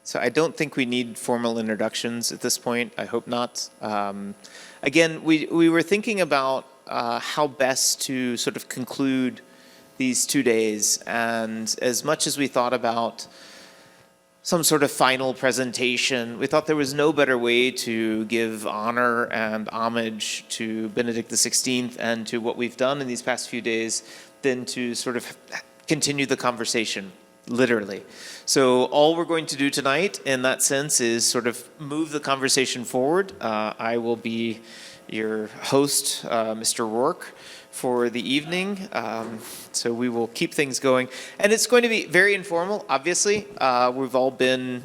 So I don't think we need formal introductions at this point. I hope not. Again, we were thinking about how best to sort of conclude these 2 days. And as much as we thought about some sort of final presentation, we thought there was no better way to give honor and homage to Benedict XVI and to what we've done in these past few days than to sort of continue the conversation. Literally. So all we're going to do tonight in that sense is sort of move the conversation forward. I will be your host, Mr. Rourke, for the evening. So we will keep things going. And it's going to be very informal, obviously. We've all been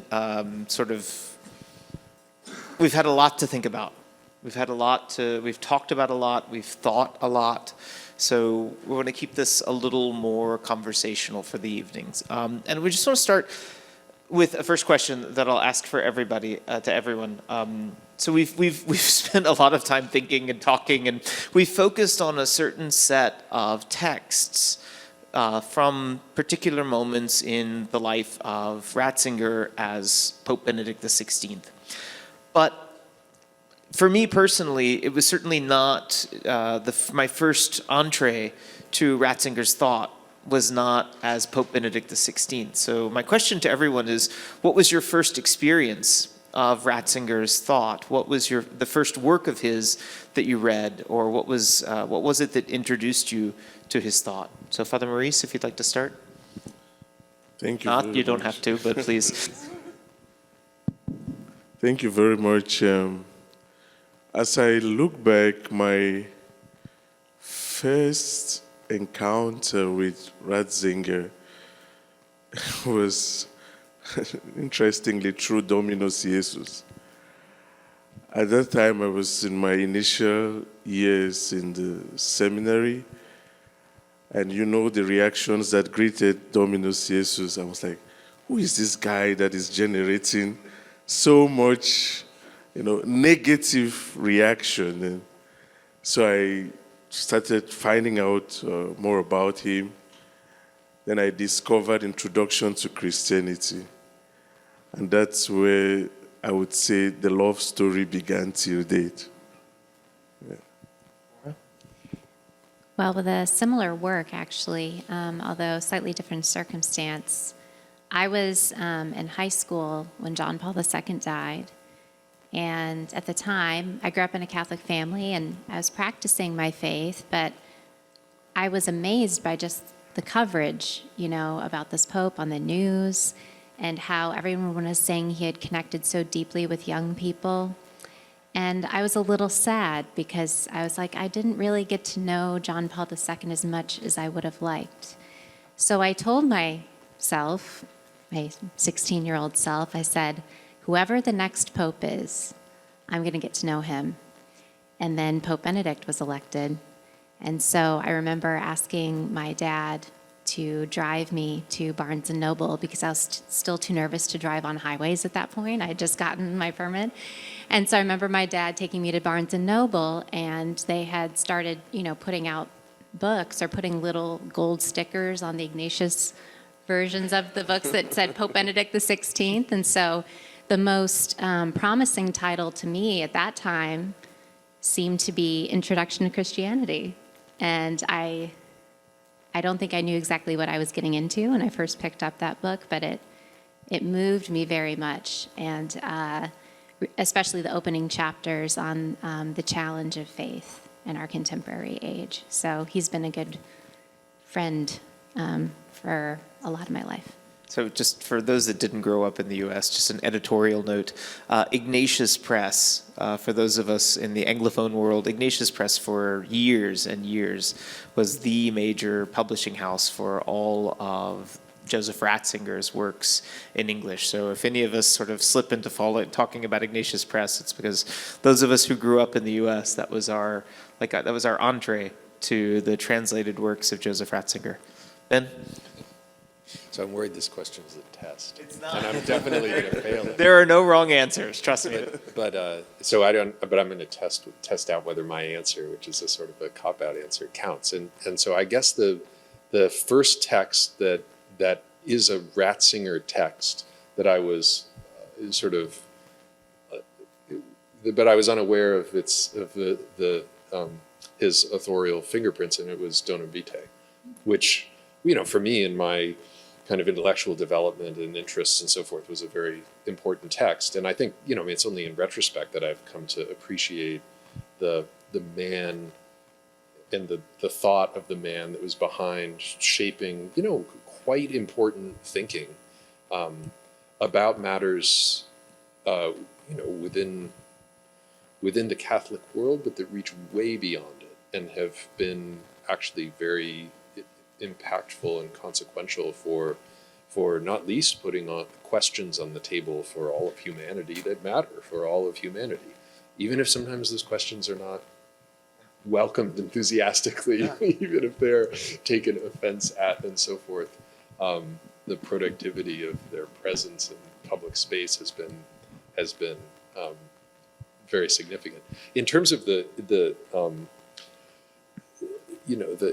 we've had a lot to think about. We've talked about a lot, we've thought a lot. So we want to keep this a little more conversational for the evenings. And we just want to start with a first question that I'll ask for everybody, to everyone. So we've spent a lot of time thinking and talking, and we focused on a certain set of texts from particular moments in the life of Ratzinger as Pope Benedict XVI. But for me personally, it was certainly not my first entree to Ratzinger's thought was not as Pope Benedict XVI. So my question to everyone is, what was your first experience of Ratzinger's thought? What was the first work of his that you read, or what was it that introduced you to his thought? So Father Maurice, if you'd like to start. Thank you. You don't have to, but please. Thank you very much. As I look back, my first encounter with Ratzinger was, interestingly, through Dominus Jesus. At that time, I was in my initial years in the seminary, and you know the reactions that greeted Dominus Jesus. I was like, who is this guy that is generating so much negative reaction? And so I started finding out more about him. Then I discovered Introduction to Christianity. And that's where I would say the love story began till date. Yeah. Well, with a similar work, actually, although slightly different circumstance, I was in high school when John Paul II died. And at the time, I grew up in a Catholic family, and I was practicing my faith, but I was amazed by just the coverage, about this Pope on the news, and how everyone was saying he had connected so deeply with young people. And I was a little sad because I was like, I didn't really get to know John Paul II as much as I would have liked. So I told myself, my 16-year-old self, I said, whoever the next pope is, I'm going to get to know him. And then Pope Benedict was elected. And so I remember asking my dad to drive me to Barnes & Noble because I was still too nervous to drive on highways at that point. I had just gotten my permit. And so I remember my dad taking me to Barnes & Noble, and they had started, putting out books or putting little gold stickers on the Ignatius versions of the books that said Pope Benedict XVI. And so the most promising title to me at that time seemed to be Introduction to Christianity. And I don't think I knew exactly what I was getting into when I first picked up that book, but it moved me very much, and especially the opening chapters on the challenge of faith in our contemporary age. So he's been a good friend for a lot of my life. So just for those that didn't grow up in the U.S., just an editorial note. Ignatius Press, for those of us in the Anglophone world, Ignatius Press for years and years was the major publishing house for all of Joseph Ratzinger's works in English. So if any of us sort of slip into talking about Ignatius Press, it's because those of us who grew up in the U.S., that was our entree to the translated works of Joseph Ratzinger. Ben? So I'm worried this question is a test. It's not. And I'm definitely going to fail it. There are no wrong answers, trust me. But I'm going to test out whether my answer, which is a sort of a cop-out answer, counts. And so I guess the first text that is a Ratzinger text that I was sort of, but I was unaware of his authorial fingerprints, and it was Donum Vitae, which, for me in my kind of intellectual development and interests and so forth was a very important text. And I think, it's only in retrospect that I've come to appreciate the man and the thought of the man that was behind shaping, quite important thinking about matters, within the Catholic world, but that reach way beyond it and have been actually very impactful and consequential for not least putting on questions on the table for all of humanity that matter for all of humanity, even if sometimes those questions are not welcomed enthusiastically, even if they're taken offense at and so forth. The productivity of their presence in public space has been very significant. In terms of the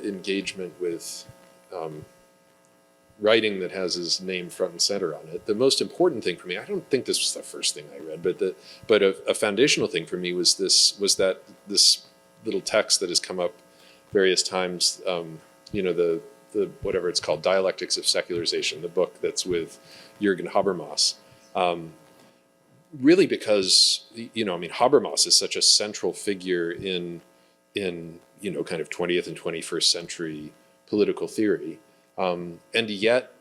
engagement with writing that has his name front and center on it, the most important thing for me, I don't think this was the first thing I read, but a foundational thing for me was this little text that has come up various times, the whatever it's called, Dialectics of Secularization, the book that's with Jürgen Habermas. Really because, Habermas is such a central figure in kind of 20th and 21st century political theory. And yet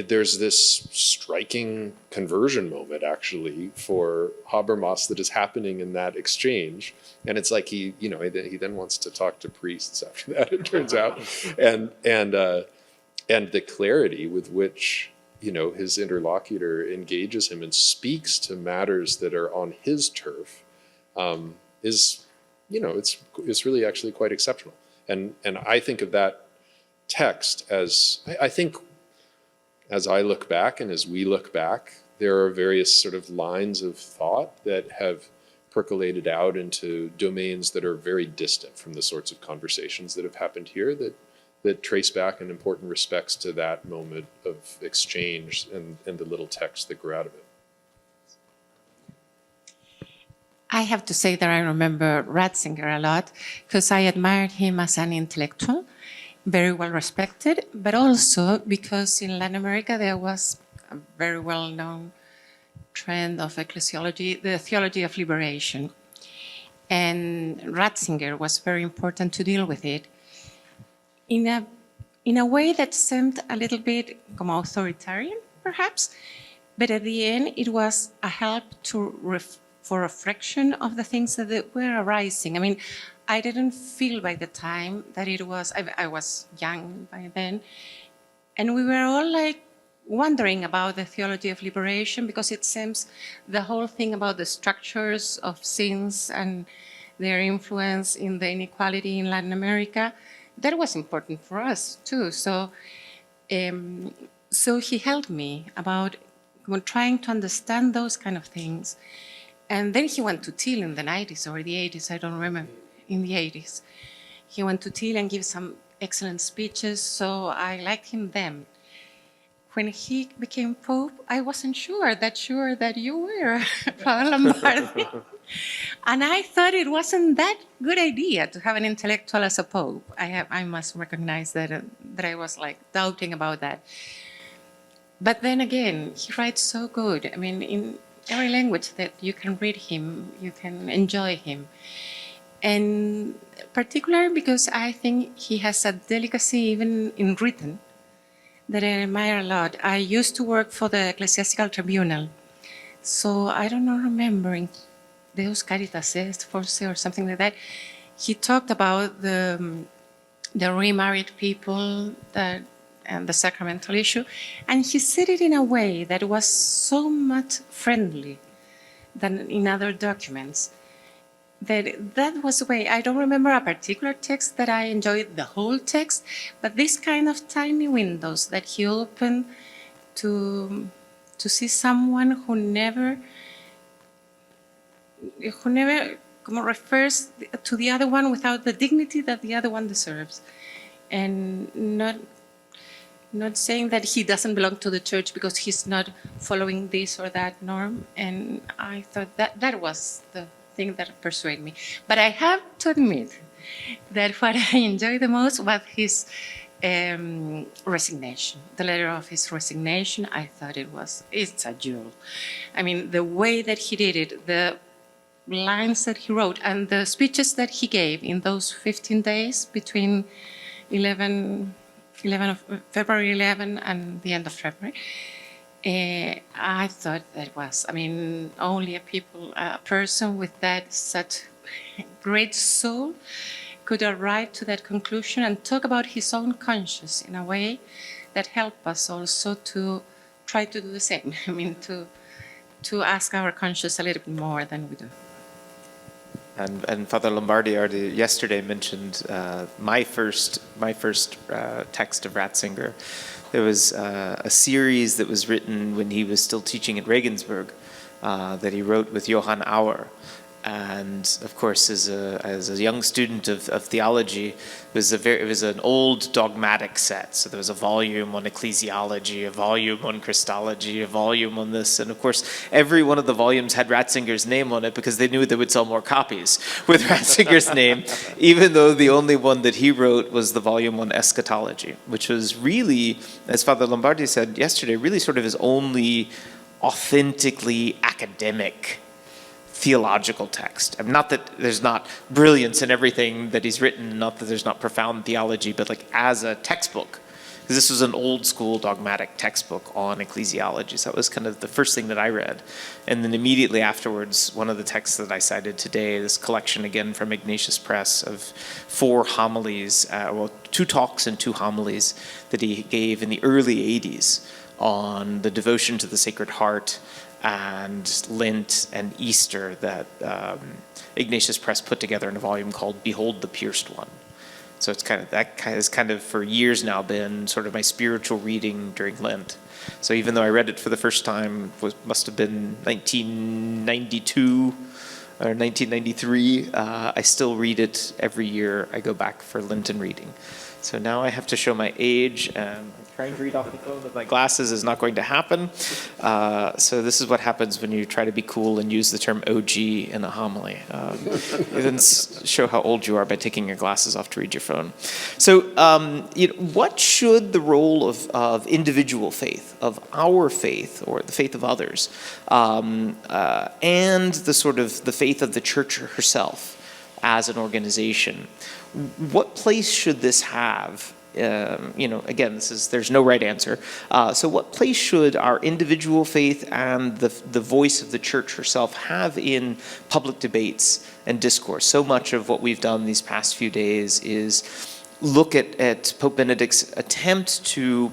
there's this striking conversion moment actually for Habermas that is happening in that exchange. And it's like he then wants to talk to priests after that, it turns out. And the clarity with which his interlocutor engages him and speaks to matters that are on his turf is, it's really actually quite exceptional. And I think of that text as, I think as I look back and as we look back, there are various sort of lines of thought that have percolated out into domains that are very distant from the sorts of conversations that have happened here that trace back in important respects to that moment of exchange and the little text that grew out of it. I have to say that I remember Ratzinger a lot because I admired him as an intellectual, very well respected, but also because in Latin America there was a very well-known trend of ecclesiology, the theology of liberation. And Ratzinger was very important to deal with it in a way that seemed a little bit como authoritarian, perhaps, but at the end it was a help for reflection of the things that were arising. I mean, I didn't feel by the time that it was, I was young by then, and we were all like wondering about the theology of liberation because it seems the whole thing about the structures of sins and their influence in the inequality in Latin America, that was important for us too. So he helped me about trying to understand those kind of things. And then he went to Thiel in the 90s or the 80s, I don't remember, in the 80s. He went to Thiel and gave some excellent speeches, so I liked him then. When he became Pope, I wasn't sure that you were, Father Lombardi. And I thought it wasn't that good idea to have an intellectual as a Pope. I must recognize that I was like doubting about that. But then again, he writes so good. I mean, in every language that you can read him, you can enjoy him. And particularly because I think he has a delicacy even in written that I admire a lot. I used to work for the Ecclesiastical Tribunal. So I don't know, remembering Deus Caritas Est, Forse, or something like that. He talked about the remarried people and the sacramental issue. And he said it in a way that was so much friendly than in other documents. That was the way. I don't remember a particular text that I enjoyed the whole text, but this kind of tiny windows that he opened to see someone who never refers to the other one without the dignity that the other one deserves, and not saying that he doesn't belong to the church because he's not following this or that norm. And I thought that that was the thing that persuaded me. But I have to admit that what I enjoyed the most was his resignation, the letter of his resignation. I thought it's a jewel. I mean, the way that he did it, the lines that he wrote, and the speeches that he gave in those 15 days between February 11 and the end of February, I thought that was, I mean, only a person with that such great soul could arrive to that conclusion and talk about his own conscience in a way that helped us also to try to do the same. I mean, to ask our conscience a little bit more than we do. And Father Lombardi already yesterday mentioned my first text of Ratzinger. There was a series that was written when he was still teaching at Regensburg that he wrote with Johann Auer. And of course, as a young student of theology, it was an old dogmatic set. So there was a volume on ecclesiology, a volume on Christology, a volume on this, and of course, every one of the volumes had Ratzinger's name on it because they knew they would sell more copies with Ratzinger's name, even though the only one that he wrote was the volume on eschatology, which was really, as Father Lombardi said yesterday, really sort of his only authentically academic theological text. I mean, not that there's not brilliance in everything that he's written, not that there's not profound theology, but like as a textbook, because this was an old school dogmatic textbook on ecclesiology. So that was kind of the first thing that I read. And then immediately afterwards, one of the texts that I cited today, this collection again from Ignatius Press of 4 homilies, 2 talks and 2 homilies that he gave in the early 80s on the devotion to the Sacred Heart and Lent and Easter that Ignatius Press put together in a volume called Behold the Pierced One. So it's kind of for years now been sort of my spiritual reading during Lent. So even though I read it for the first time, must have been 1992 or 1993, I still read it every year. I go back for Lenten reading. So now I have to show my age, and I'm trying to read off the phone with my glasses is not going to happen. So this is what happens when you try to be cool and use the term OG in a homily. You then show how old you are by taking your glasses off to read your phone. So what should the role of individual faith, of our faith, or the faith of others, and the sort of the faith of the church herself as an organization, what place should this have? Again, there's no right answer. So what place should our individual faith and the voice of the church herself have in public debates and discourse? So much of what we've done these past few days is look at Pope Benedict's attempt to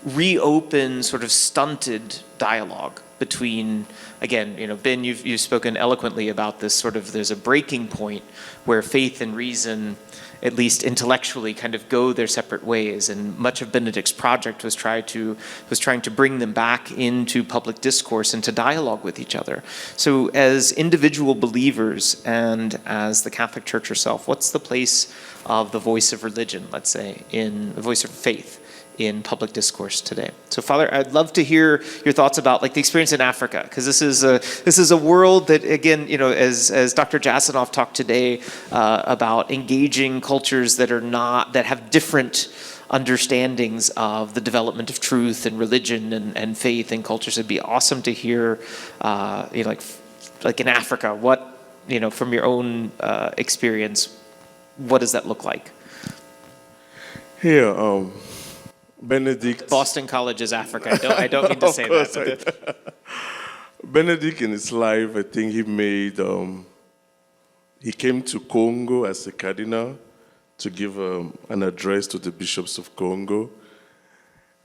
reopen sort of stunted dialogue between, again, Ben, you've spoken eloquently about this sort of, there's a breaking point where faith and reason, at least intellectually, kind of go their separate ways. And much of Benedict's project was trying to bring them back into public discourse and to dialogue with each other. So as individual believers and as the Catholic Church herself, what's the place of the voice of religion, let's say, in the voice of faith in public discourse today? So, Father, I'd love to hear your thoughts about the experience in Africa, because this is a world that, again, as Dr. Jasanoff talked today about engaging cultures that have different understandings of the development of truth and religion and faith in cultures. It'd be awesome to hear, like in Africa, what, from your own experience, what does that look like? Here, Benedict. Boston College is Africa. I don't mean to say that. Benedict in his life, I think he came to Congo as a cardinal to give an address to the bishops of Congo.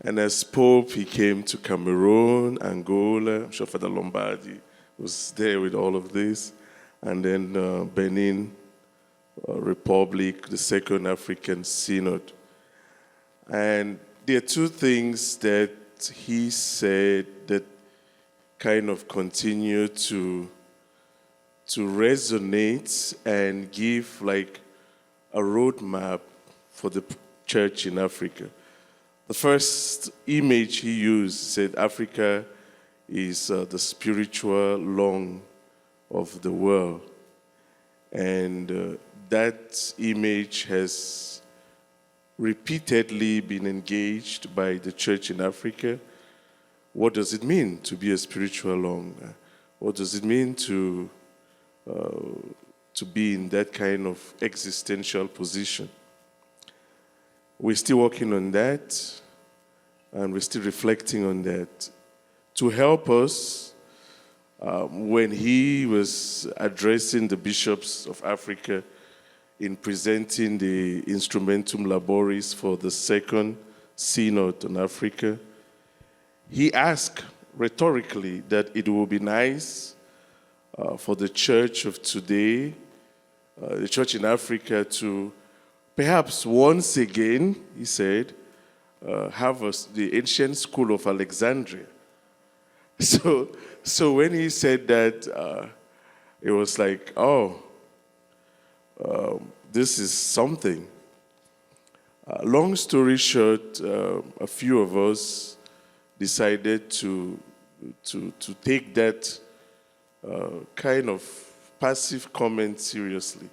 And as Pope, he came to Cameroon, Angola. I'm sure Father Lombardi was there with all of this. And then Benin Republic, the Second African Synod. And there are 2 things that he said that kind of continue to resonate and give like a roadmap for the church in Africa. the first image he used said Africa is the spiritual lung of the world. And that image has repeatedly been engaged by the church in Africa. What does it mean to be a spiritual lung? What does it mean to be in that kind of existential position? We're still working on that, and we're still reflecting on that. To help us, when he was addressing the bishops of Africa in presenting the Instrumentum Laboris for the Second Synod on Africa, he asked rhetorically that it would be nice for the church of today, the church in Africa, to perhaps once again, he said, have the ancient school of Alexandria. So when he said that, it was like, this is something. Long story short, a few of us decided to take that kind of passive comment seriously.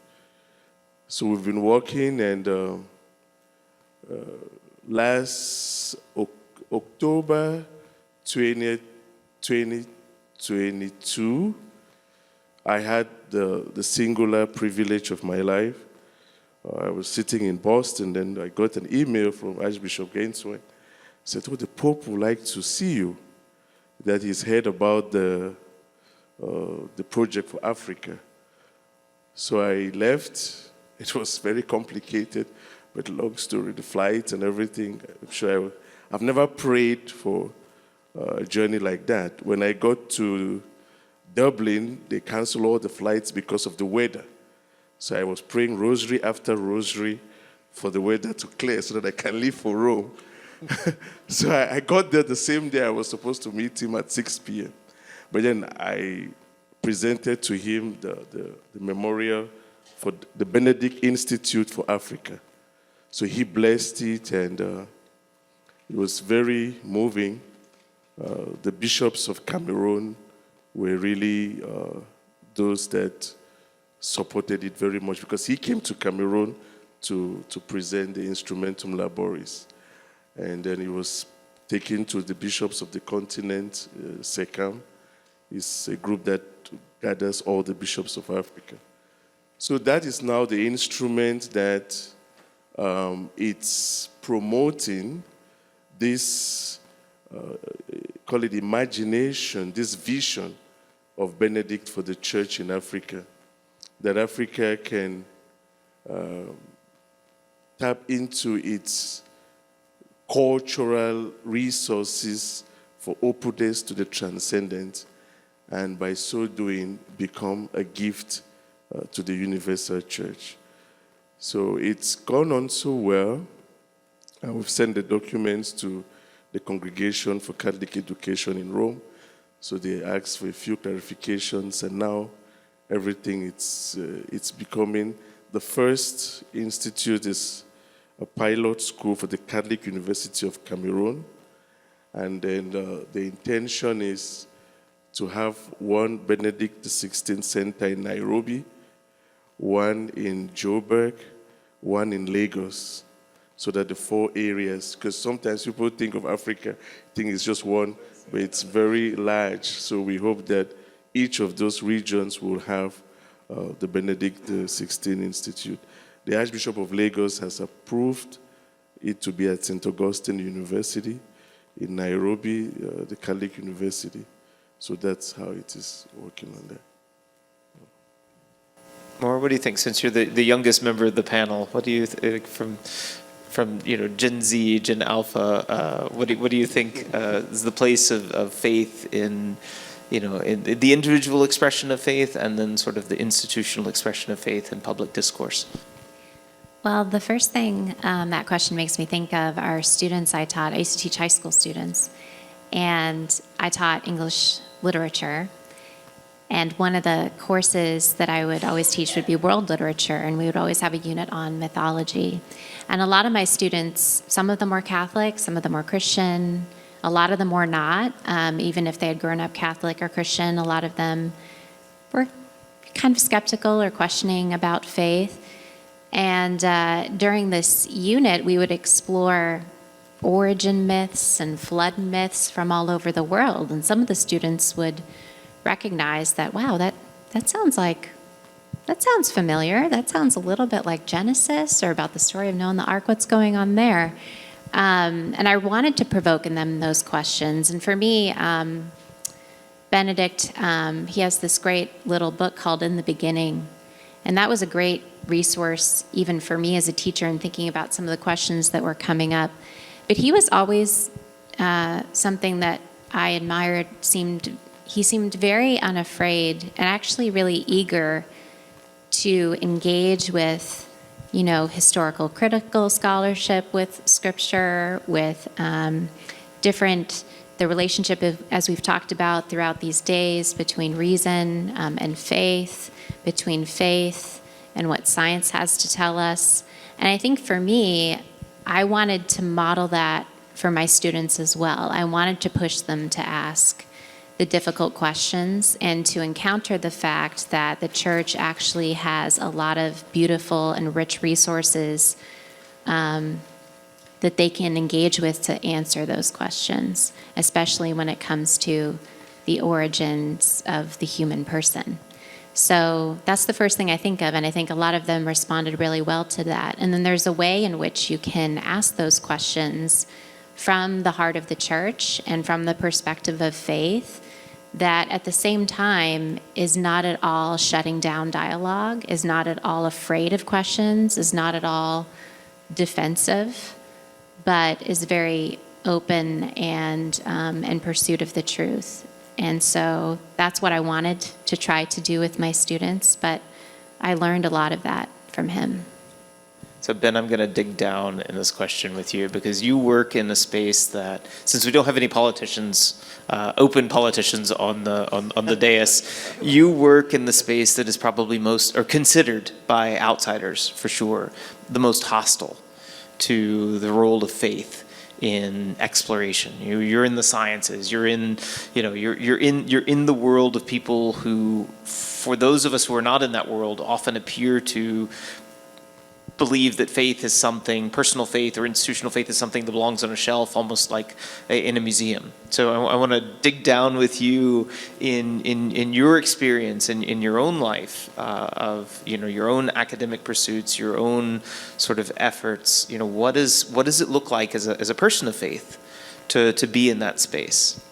So we've been working, and last October 20th, 2022, I had the singular privilege of my life. I was sitting in Boston, and I got an email from Archbishop Gainsway. Said, the Pope would like to see you, that he's heard about the project for Africa. So I left. It was very complicated, but long story, the flight and everything. I'm sure I've never prayed for a journey like that. When I got to Dublin, they canceled all the flights because of the weather. So I was praying rosary after rosary for the weather to clear so that I can leave for Rome. So I got there the same day I was supposed to meet him at 6 p.m. But then I presented to him the memorial for the Benedict Institute for Africa. So he blessed it, and it was very moving. The bishops of Cameroon were really those that supported it very much, because he came to Cameroon to present the Instrumentum Laboris. And then he was taken to the bishops of the continent, SECAM. It's a group that gathers all the bishops of Africa. So that is now the instrument that it's promoting this, call it imagination, this vision of Benedict for the church in Africa, that Africa can tap into its cultural resources for openness to the transcendent, and by so doing become a gift to the universal church. So it's gone on so well, and we've sent the documents to the Congregation for Catholic Education in Rome. So they asked for a few clarifications, and now everything it's becoming the first institute is a pilot school for the Catholic University of Cameroon. And then the intention is to have one Benedict XVI Center in Nairobi, one in Joburg, one in Lagos, so that the 4 areas, because sometimes people think of Africa, think it's just one, but it's very large. So we hope that each of those regions will have the Benedict XVI Institute. The Archbishop of Lagos has approved it to be at St. Augustine University, in Nairobi, the Catholic University. So that's how it is working on that. Maura, what do you think? Since you're the youngest member of the panel, what do you think from Gen Z, Gen Alpha? What do you think is the place of faith in in the individual expression of faith, and then sort of the institutional expression of faith in public discourse? Well, the first thing that question makes me think of are students I taught. I used to teach high school students, and I taught English literature. And one of the courses that I would always teach would be world literature, and we would always have a unit on mythology. And a lot of my students, some of them were Catholic, some of them were Christian, a lot of them were not. Even if they had grown up Catholic or Christian, a lot of them were kind of skeptical or questioning about faith. And during this unit, we would explore origin myths and flood myths from all over the world. And some of the students would recognize that, wow, that sounds familiar. That sounds a little bit like Genesis or about the story of Noah and the ark. What's going on there? And I wanted to provoke in them those questions. And for me, Benedict, he has this great little book called In the Beginning. And that was a great resource even for me as a teacher in thinking about some of the questions that were coming up. But he was always something that I admired. He seemed very unafraid and actually really eager to engage with, historical critical scholarship, with scripture, with the relationship, as we've talked about throughout these days, between reason and faith, between faith and what science has to tell us. And I think for me, I wanted to model that for my students as well. I wanted to push them to ask the difficult questions and to encounter the fact that the church actually has a lot of beautiful and rich resources that they can engage with to answer those questions, especially when it comes to the origins of the human person. So that's the first thing I think of, and I think a lot of them responded really well to that. And then there's a way in which you can ask those questions from the heart of the church and from the perspective of faith that at the same time is not at all shutting down dialogue, is not at all afraid of questions, is not at all defensive, but is very open and in pursuit of the truth. And so that's what I wanted to try to do with my students, but I learned a lot of that from him. So Ben, I'm going to dig down in this question with you because you work in a space that, since we don't have any politicians, open politicians on the dais, you work in the space that is probably most, or considered by outsiders for sure, the most hostile to the role of faith in exploration. You're in the sciences. You're in the world of people who, for those of us who are not in that world, often appear to believe that faith is something, personal faith or institutional faith is something that belongs on a shelf, almost like in a museum. So I want to dig down with you in your experience, in your own life of your own academic pursuits, your own sort of efforts. What does it look like as a person of faith to be in that space?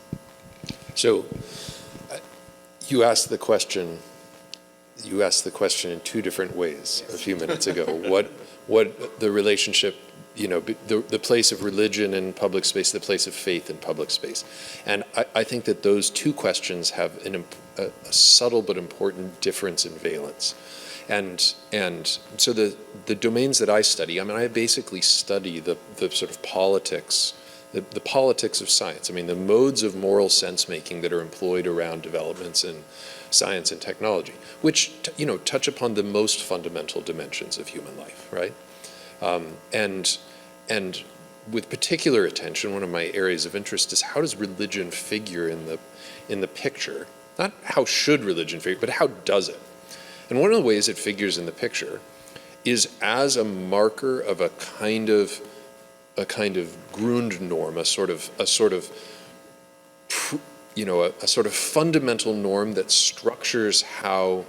So you asked the question in two different ways a few minutes ago. What the relationship, the place of religion in public space, the place of faith in public space. And I think that those two questions have a subtle but important difference in valence. And so the domains that I study, I basically study the sort of politics, the politics of science. The modes of moral sense-making that are employed around developments in science and technology, which touch upon the most fundamental dimensions of human life, right? And with particular attention, one of my areas of interest is how does religion figure in the picture? Not how should religion figure, but how does it? And one of the ways it figures in the picture is as a marker of a kind of Grundnorm, a sort of fundamental norm that structures how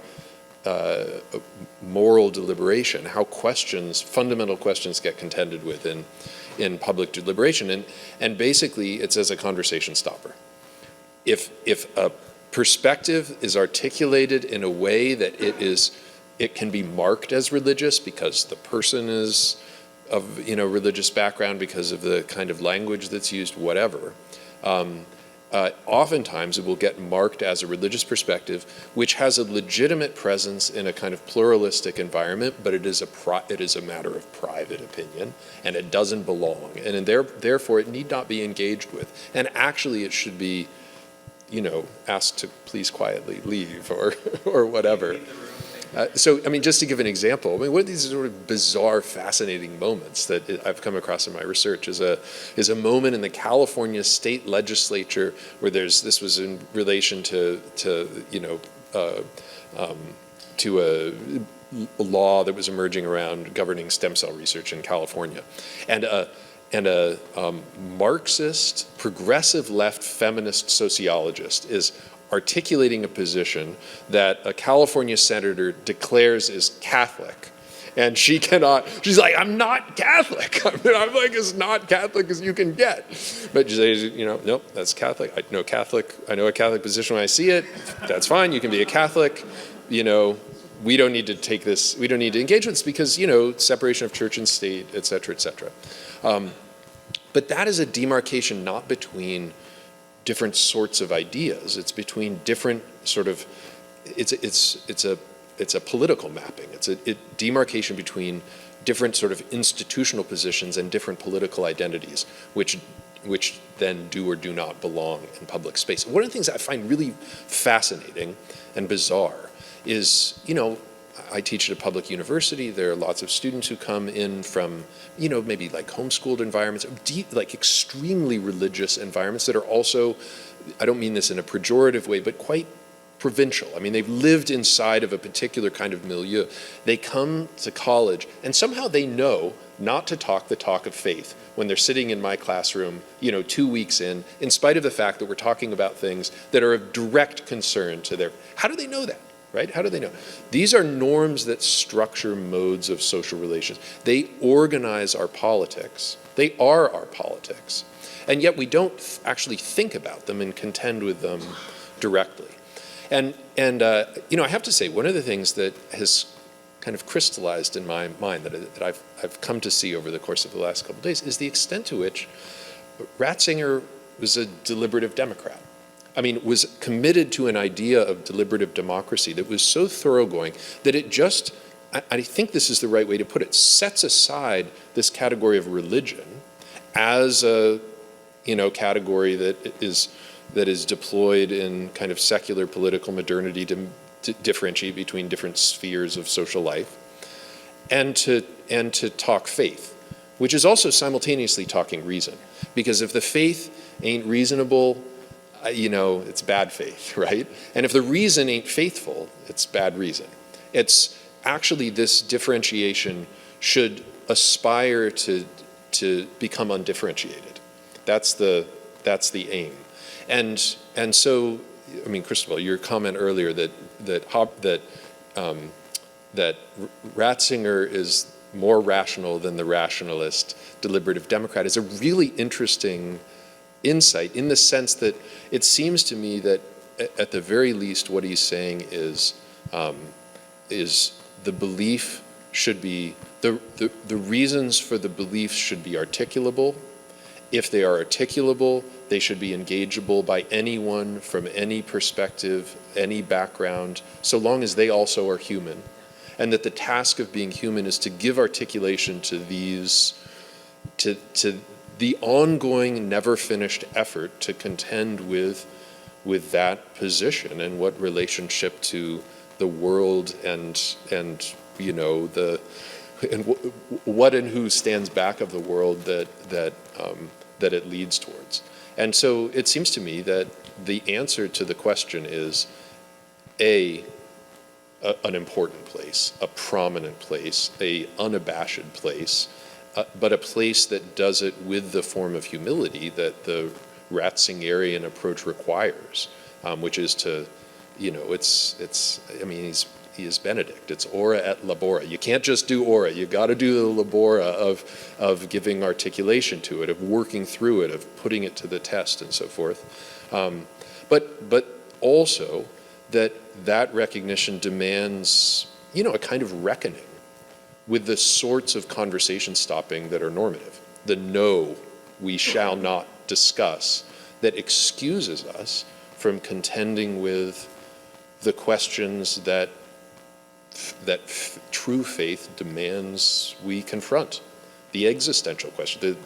moral deliberation, how fundamental questions get contended with in public deliberation, and basically it's as a conversation stopper. If a perspective is articulated in a way that it can be marked as religious because the person is of religious background, because of the kind of language that's used, whatever. Oftentimes it will get marked as a religious perspective, which has a legitimate presence in a kind of pluralistic environment, but it is a matter of private opinion, and it doesn't belong, and therefore it need not be engaged with. And actually it should be asked to please quietly leave or or whatever. So, I mean, just to give an example, I mean, one of these sort of bizarre, fascinating moments that I've come across in my research is a moment in the California state legislature where this was in relation to a law that was emerging around governing stem cell research in California, and a Marxist, progressive left feminist sociologist is articulating a position that a California senator declares is Catholic. And she's like, I'm not Catholic. I mean, I'm like as not Catholic as you can get. But she says, nope, that's Catholic. I know a Catholic position when I see it. That's fine, you can be a Catholic. We don't need to take this, we don't need to engage with this because, separation of church and state, et cetera, et cetera. But that is a demarcation not between different sorts of ideas. It's between different sort of, it's a political mapping. It's a demarcation between different sort of institutional positions and different political identities, which then do or do not belong in public space. One of the things I find really fascinating and bizarre is, I teach at a public university. There are lots of students who come in from, maybe like homeschooled environments, like extremely religious environments that are also, I don't mean this in a pejorative way, but quite provincial. I mean, they've lived inside of a particular kind of milieu. They come to college and somehow they know not to talk the talk of faith when they're sitting in my classroom, 2 weeks in spite of the fact that we're talking about things that are of direct concern to their, how do they know that? Right? How do they know? These are norms that structure modes of social relations. They organize our politics. They are our politics. And yet we don't actually think about them and contend with them directly. And I have to say, one of the things that has kind of crystallized in my mind that I've come to see over the course of the last couple of days is the extent to which Ratzinger was a deliberative Democrat. I mean, was committed to an idea of deliberative democracy that was so thoroughgoing that it just, I think this is the right way to put it, sets aside this category of religion as a, category that is deployed in kind of secular political modernity to differentiate between different spheres of social life, and to talk faith, which is also simultaneously talking reason. Because if the faith ain't reasonable, it's bad faith, right? And if the reason ain't faithful, it's bad reason. It's actually, this differentiation should aspire to become undifferentiated. That's the aim. And so, I mean, Christabel, your comment earlier that Ratzinger is more rational than the rationalist deliberative Democrat is a really interesting insight, in the sense that it seems to me that at the very least what he's saying is the belief should be, the reasons for the belief should be articulable. If they are articulable, they should be engageable by anyone from any perspective, any background, so long as they also are human. And that the task of being human is to give articulation to these, to the ongoing, never finished effort to contend with that position and what relationship to the world and what and who stands back of the world that it leads towards. And so it seems to me that the answer to the question is an important place, a prominent place, a unabashed place, but a place that does it with the form of humility that the Ratzingerian approach requires, which is to, he is Benedict. It's ora et labora. You can't just do ora. You got to do the labora of giving articulation to it, of working through it, of putting it to the test, and so forth. But also that recognition demands, a kind of reckoning with the sorts of conversation stopping that are normative. The no, we shall not discuss, that excuses us from contending with the questions that true faith demands we confront. The existential question,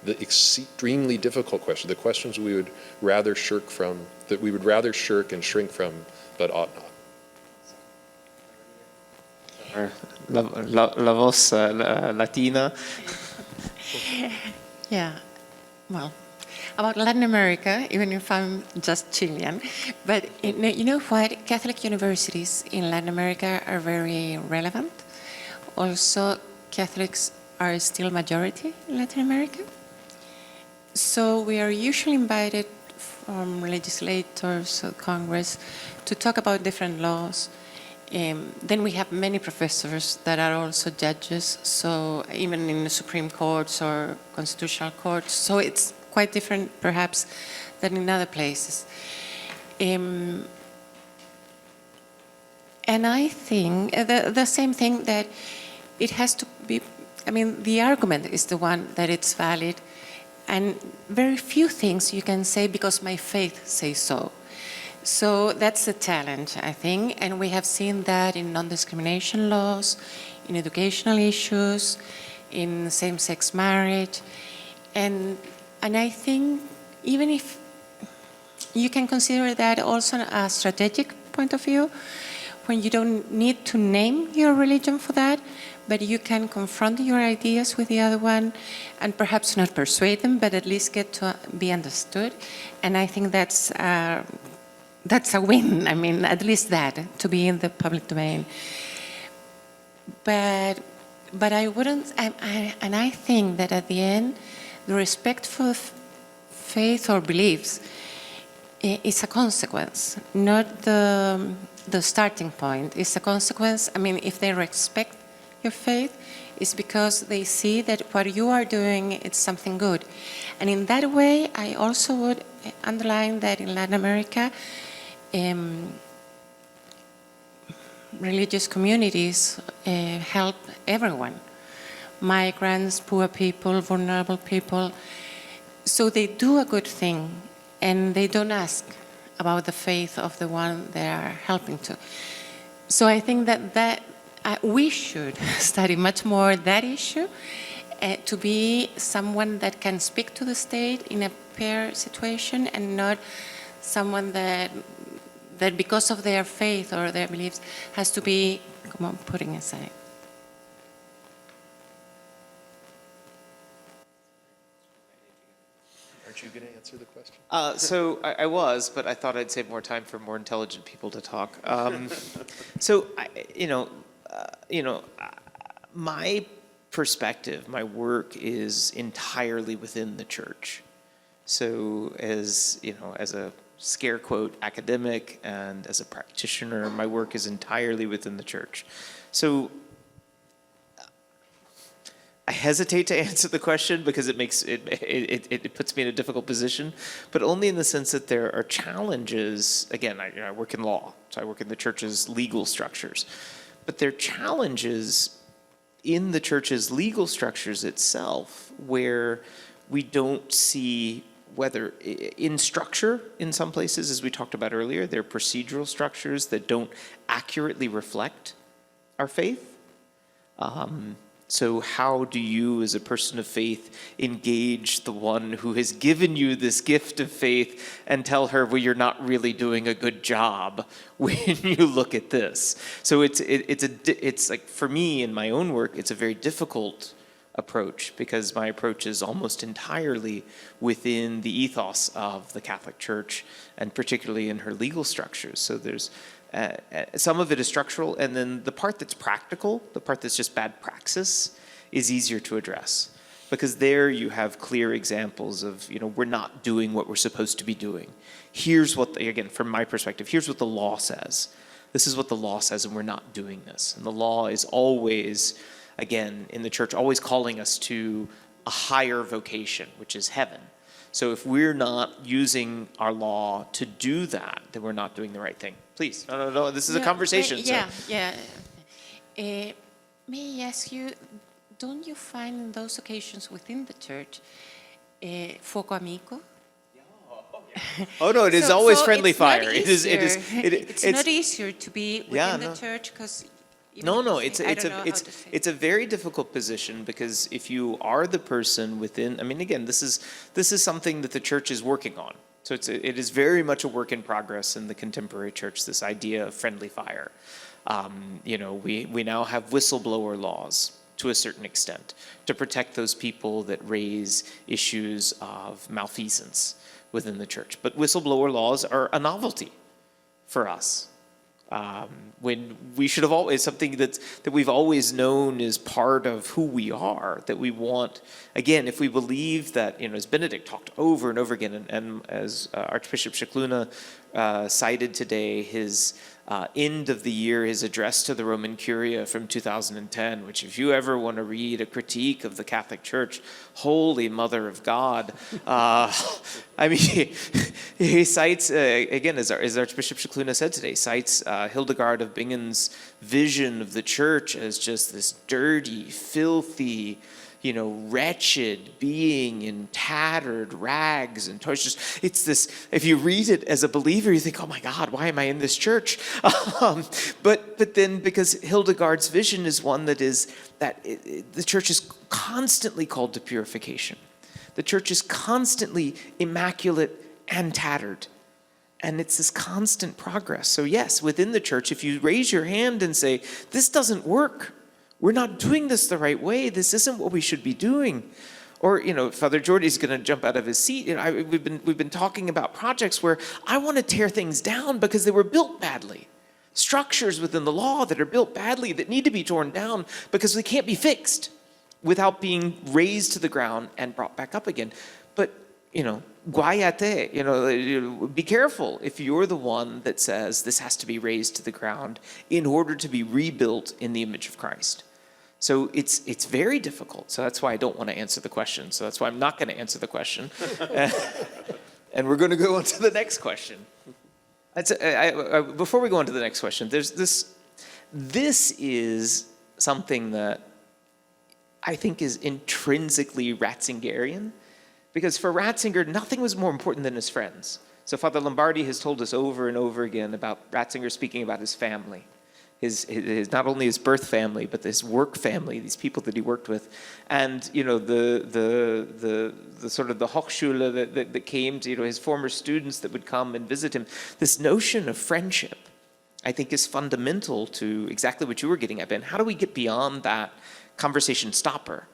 the extremely difficult questions, the questions we would rather shirk from, that we would rather shirk and shrink from, but ought not. La voz latina. Yeah, well, about Latin America, even if I'm just Chilean, but you know what? Catholic universities in Latin America are very relevant. Also, Catholics are still majority in Latin America. So we are usually invited from legislators or Congress to talk about different laws. Then we have many professors that are also judges, so even in the Supreme Courts or Constitutional Courts. So it's quite different, perhaps, than in other places. And I think the same thing that it has to be, I mean, the argument is the one that it's valid, and very few things you can say because my faith says so. So that's the challenge, I think, and we have seen that in non-discrimination laws, in educational issues, in same-sex marriage, and I think even if you can consider that also a strategic point of view, when you don't need to name your religion for that, but you can confront your ideas with the other one and perhaps not persuade them, but at least get to be understood. And I think that's a win. I mean, at least that, to be in the public domain. But I wouldn't, and I think that at the end, the respect for faith or beliefs is a consequence, not the starting point. It's a consequence. I mean, if they respect your faith, it's because they see that what you are doing is something good. And in that way, I also would underline that in Latin America, religious communities help everyone. Migrants, poor people, vulnerable people. So they do a good thing, and they don't ask about the faith of the one they are helping to. So I think that we should study much more that issue, to be someone that can speak to the state in a peer situation, and not someone that because of their faith or their beliefs has to be putting aside. Aren't you going to answer the question? So I was, but I thought I'd save more time for more intelligent people to talk. My perspective, my work is entirely within the church. So as a scare quote academic and as a practitioner, my work is entirely within the church. So I hesitate to answer the question because it puts me in a difficult position, but only in the sense that there are challenges. Again, I work in law, so I work in the church's legal structures, but there are challenges in the church's legal structures itself where we don't see, whether in structure in some places, as we talked about earlier, there are procedural structures that don't accurately reflect our faith. So how do you, as a person of faith, engage the one who has given you this gift of faith and tell her, well, you're not really doing a good job when you look at this? So it's like, for me in my own work, it's a very difficult approach, because my approach is almost entirely within the ethos of the Catholic Church, and particularly in her legal structures. So there's some of it is structural, and then the part that's practical, the part that's just bad praxis, is easier to address, because there you have clear examples of, we're not doing what we're supposed to be doing. Here's what, again, from my perspective, here's what the law says. This is what the law says, and we're not doing this. And the law is always, again, in the church, always calling us to a higher vocation, which is heaven. So if we're not using our law to do that, then we're not doing the right thing. Please, no, this is a conversation. May I ask you, don't you find in those occasions within the church, foco amico? Oh no, it is always friendly fire. It's not easier to be within the church, because No, I don't know how to say it. it's a very difficult position, because if you are the person within, I mean, again, this is something that the church is working on. So it is very much a work in progress in the contemporary church, this idea of friendly fire. We now have whistleblower laws to a certain extent to protect those people that raise issues of malfeasance within the church. But whistleblower laws are a novelty for us. When we should have always, something that we've always known is part of who we are, that we want, again, if we believe that, as Benedict talked over and over again, and as Archbishop Scicluna cited today, his end of the year, his address to the Roman Curia from 2010, which if you ever want to read a critique of the Catholic Church, Holy Mother of God, he cites, again, as Archbishop Scicluna said today, cites Hildegard of Bingen's vision of the church as just this dirty, filthy, wretched being in tattered rags and toys. It's this, if you read it as a believer, you think, oh my God, why am I in this church? But then, because Hildegard's vision is one that the church is constantly called to purification. The church is constantly immaculate and tattered. And it's this constant progress. So yes, within the church, if you raise your hand and say, this doesn't work, we're not doing this the right way, this isn't what we should be doing. Or, Father Jordy's going to jump out of his seat. We've been talking about projects where I want to tear things down because they were built badly. Structures within the law that are built badly that need to be torn down because they can't be fixed without being razed to the ground and brought back up again. But, guayate, be careful if you're the one that says this has to be razed to the ground in order to be rebuilt in the image of Christ. So it's very difficult. So that's why I don't want to answer the question. So that's why I'm not going to answer the question. And we're going to go on to the next question. Before we go on to the next question, there's this is something that I think is intrinsically Ratzingerian, because for Ratzinger, nothing was more important than his friends. So Father Lombardi has told us over and over again about Ratzinger speaking about his family. His not only his birth family, but his work family, these people that he worked with. And, the sort of the Hochschule that came to, his former students that would come and visit him. This notion of friendship, I think, is fundamental to exactly what you were getting at, Ben. How do we get beyond that conversation stopper?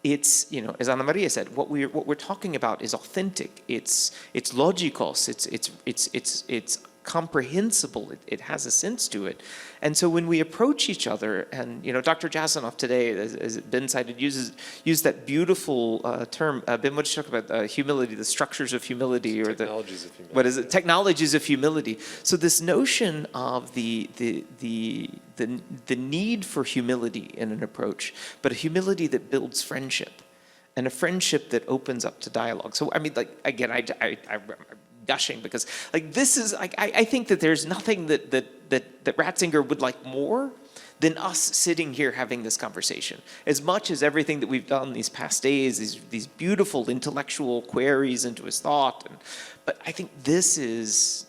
It's, as Ana Maria said, what we're talking about is authentic. It's logikos. It's comprehensible. It has a sense to it. And so when we approach each other, and Dr. Jasanoff today, as Ben cited, used that beautiful term. Ben, what did you talk about? Humility, the structures of humility, or technologies of humility. What is it? Technologies of humility. So this notion of the need for humility in an approach, but a humility that builds friendship, and a friendship that opens up to dialogue. So I'm gushing because this is I think that there's nothing that Ratzinger would like more than us sitting here having this conversation. As much as everything that we've done these past days, these beautiful intellectual queries into his thought, but I think this is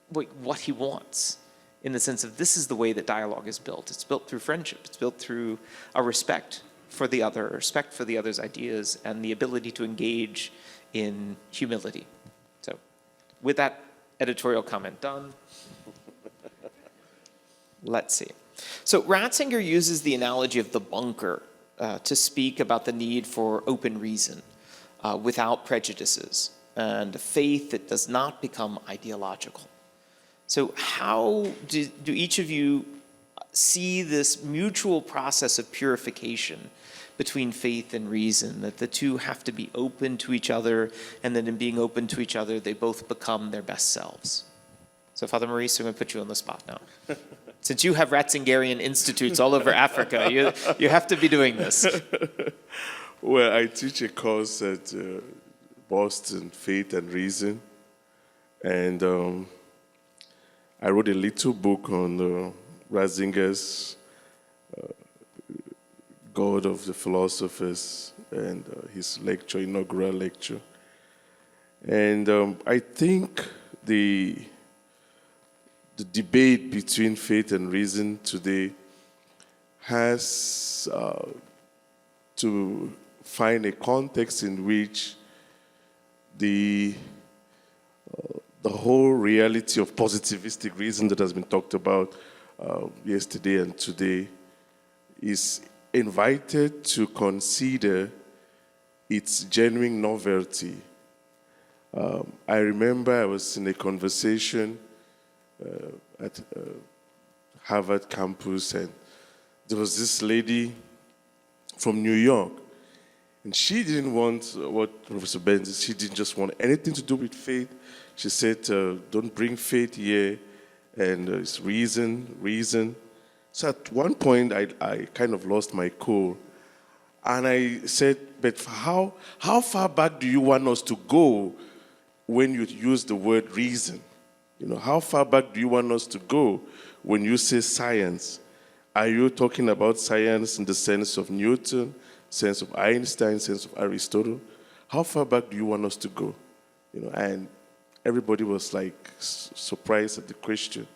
what he wants, in the sense of this is the way that dialogue is built. It's built through friendship. It's built through a respect for the other, respect for the other's ideas, and the ability to engage in humility. So, with that editorial comment done, let's see. So Ratzinger uses the analogy of the bunker to speak about the need for open reason without prejudices, and a faith that does not become ideological. So how do each of you see this mutual process of purification between faith and reason, that the two have to be open to each other, and then in being open to each other, they both become their best selves? So Father Maurice, I'm going to put you on the spot now. Since you have Ratzingerian institutes all over Africa, you have to be doing this. Well, I teach a course at Boston, Faith and Reason, and I wrote a little book on Ratzinger's God of the Philosophers, and his lecture, inaugural lecture. And I think the debate between faith and reason today has to find a context in which the whole reality of positivistic reason that has been talked about yesterday and today is invited to consider its genuine novelty. I remember I was in a conversation at Harvard campus, and there was this lady from New York, and she didn't want what Professor Benedict, she didn't just want anything to do with faith. She said, don't bring faith here, and it's reason. So at one point, I kind of lost my cool, and I said, but how far back do you want us to go when you use the word reason? You know, how far back do you want us to go when you say science? Are you talking about science in the sense of Newton, sense of Einstein, sense of Aristotle? How far back do you want us to go? You know, and everybody was like surprised at the question.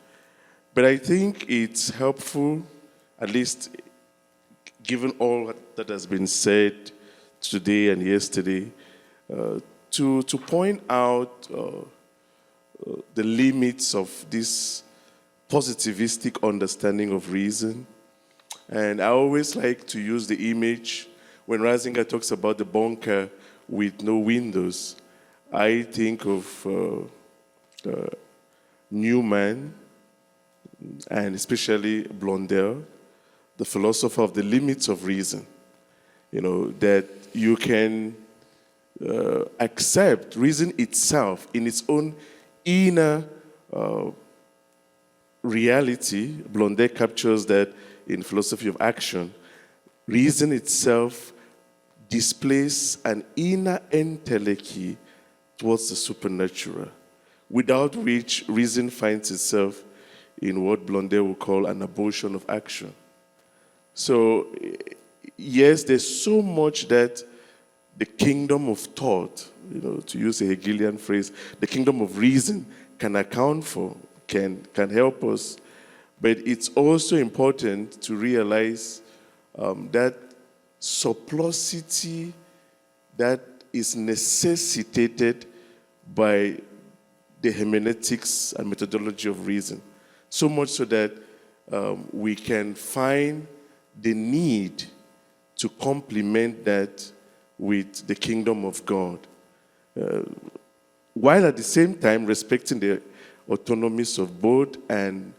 But I think it's helpful, at least given all that has been said today and yesterday, to point out the limits of this positivistic understanding of reason. And I always like to use the image when Ratzinger talks about the bunker with no windows. I think of Newman, and especially Blondel, the philosopher of the limits of reason. You know, that you can accept reason itself in its own inner reality. Blondel captures that in Philosophy of Action. Reason itself displays an inner entelechy towards the supernatural, without which reason finds itself in what Blondel would call an abortion of action. So, yes, there's so much that the kingdom of thought, you know, to use a Hegelian phrase, the kingdom of reason can account for, can help us. But it's also important to realize that surplusity that is necessitated by the hermeneutics and methodology of reason. So much so that we can find the need to complement that with the kingdom of God, while at the same time respecting the autonomies of both and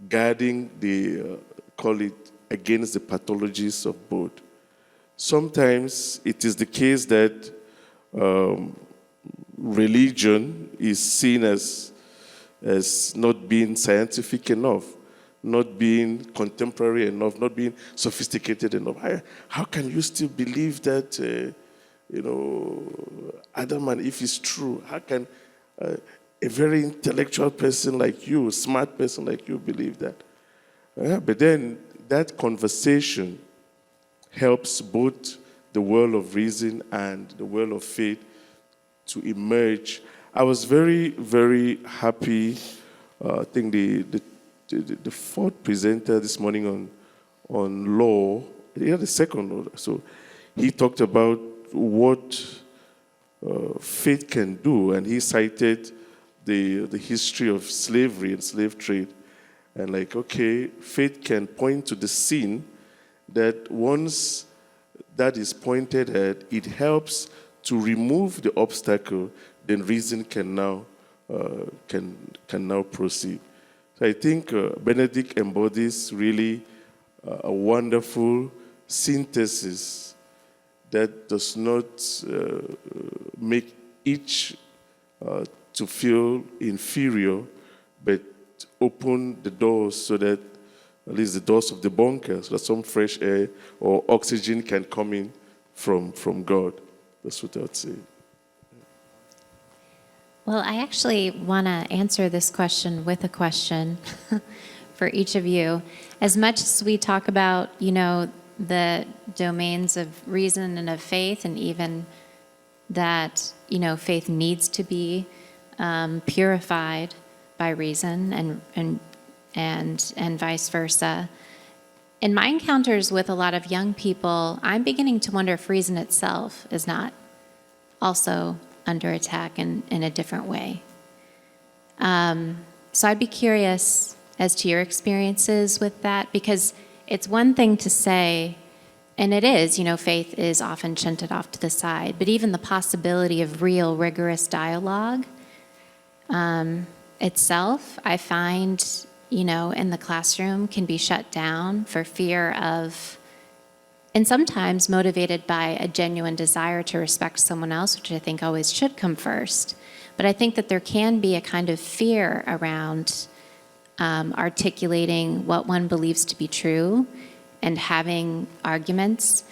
guarding the, call it, against the pathologies of both. Sometimes it is the case that religion is seen as not being scientific enough, not being contemporary enough, not being sophisticated enough. How can you still believe that, Adam and Eve is true? How can a very intellectual person like you, a smart person like you, believe that? But then that conversation helps both the world of reason and the world of faith to emerge. I was very, very happy. I think the fourth presenter this morning on law, the second law. So he talked about what faith can do, and he cited the history of slavery and slave trade. And like, okay, faith can point to the sin that once that is pointed at, it helps to remove the obstacle, then reason can now proceed. So I think Benedict embodies really a wonderful synthesis that does not make each to feel inferior, but open the doors so that, at least the doors of the bunker, so that some fresh air or oxygen can come in from God. That's what I would say. Well, I actually want to answer this question with a question for each of you. As much as we talk about, the domains of reason and of faith, and even that, faith needs to be purified by reason and vice versa, in my encounters with a lot of young people, I'm beginning to wonder if reason itself is not also under attack in a different way. So I'd be curious as to your experiences with that, because it's one thing to say, and it is, faith is often shunted off to the side, but even the possibility of real rigorous dialogue itself, I find, in the classroom can be shut down for fear of, and sometimes motivated by a genuine desire to respect someone else, which I think always should come first. But I think that there can be a kind of fear around articulating what one believes to be true and having arguments,